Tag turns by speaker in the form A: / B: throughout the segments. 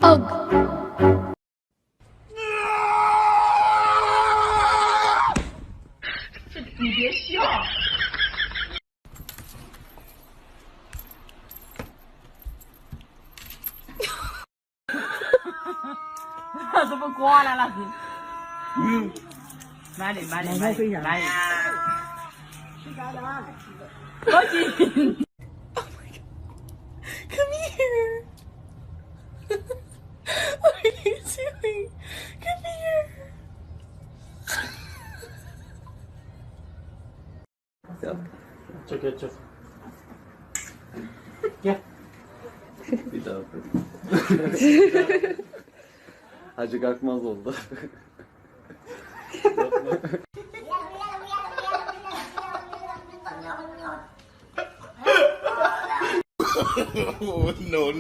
A: Ugh.
B: 你别笑。怎么刮来了？嗯，慢点，慢点，慢点，慢点。快紧！
C: Come here. What are you doing? Come here.
D: Çek. Gel. Bir daha. Hacı kalkmaz oldu.
E: No.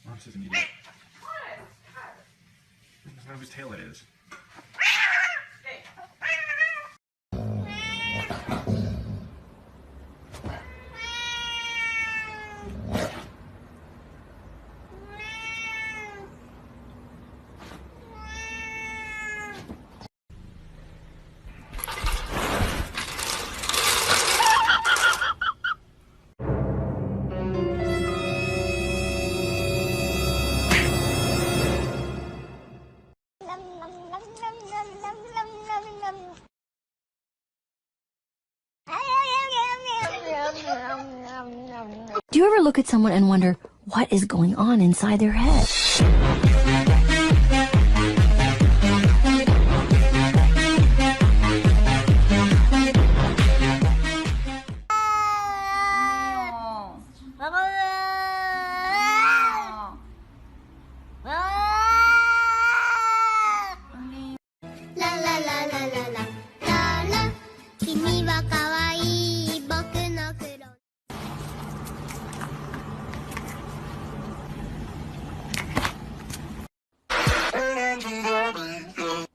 F: Mom's just an idiot. That's not whose tail it is.
A: Do you ever look at someone and wonder what is going on inside their head?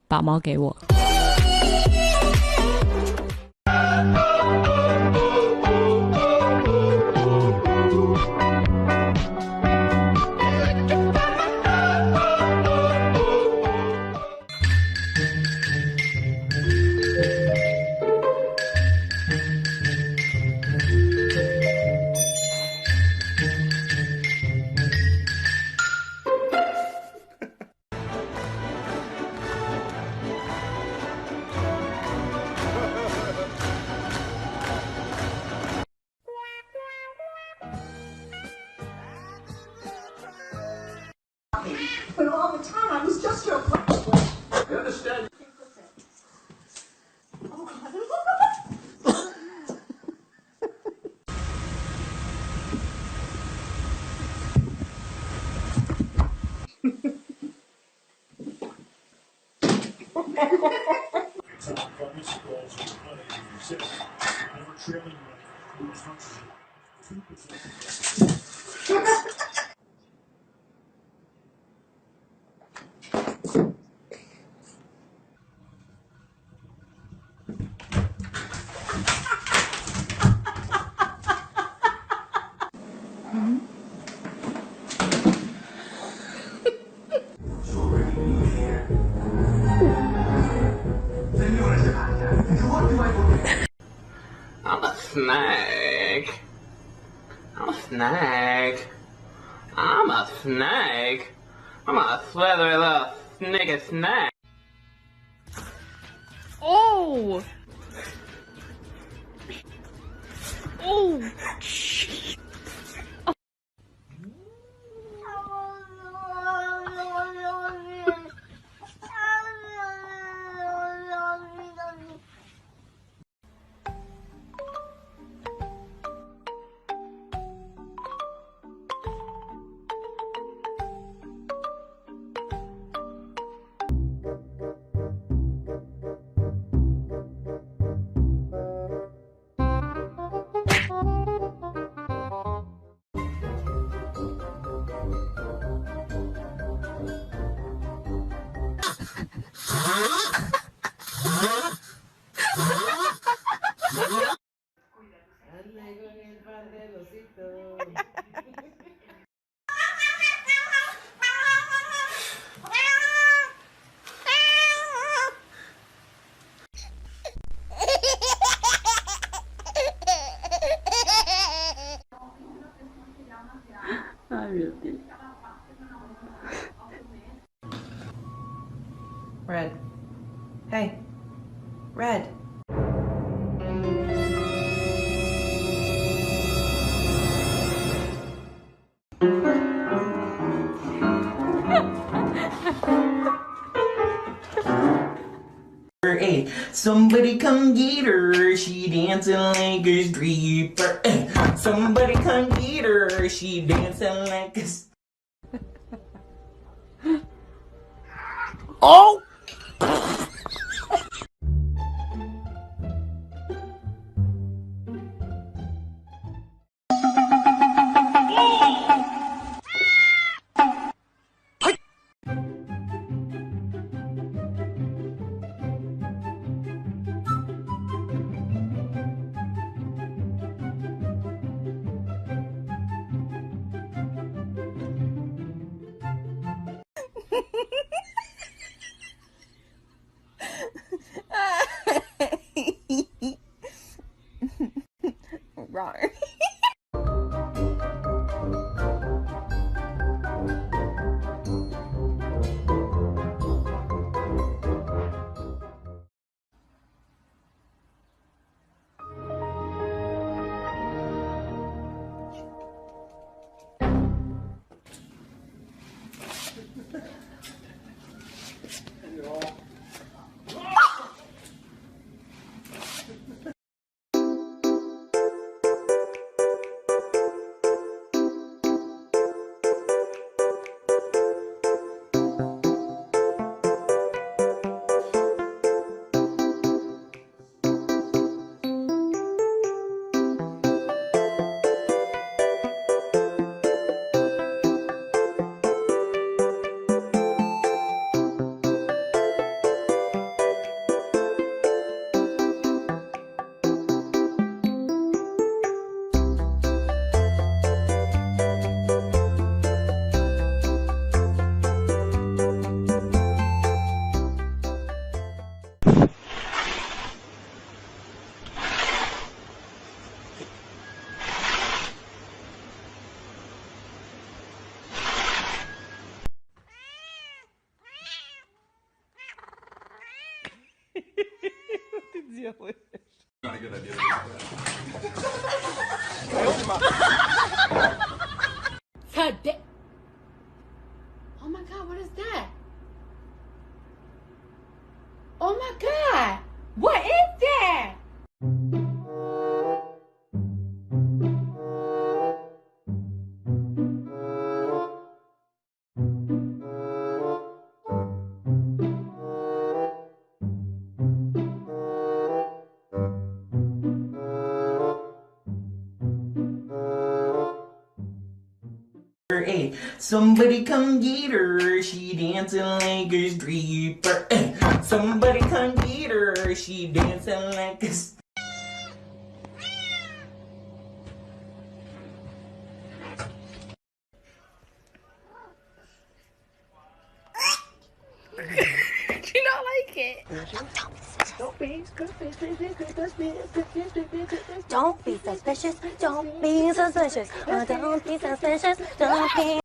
A: Bảo 猫给我。
B: But all the time I was just your problem.
E: I understand.
B: Oh God.
D: I'm a snake. I'm a snake. I'm a snake. I'm a slithery little sneaky snake.
C: Oh. Oh.
G: Red. Hey. Red.
H: Hey, somebody come get her, she dancing like a stripper. Hey, somebody come get her, she dancing like a... Oh!
C: Wrong.
F: Not a good idea.
B: Oh my god, what is that? Oh my god! What is that?
H: Hey, somebody come get her, she dancing like a stripper. Hey, somebody come get her, she dancing like a...
C: Do you not like it?
A: Don't be suspicious. Don't be suspicious. Don't be suspicious. Don't be suspicious. Don't be.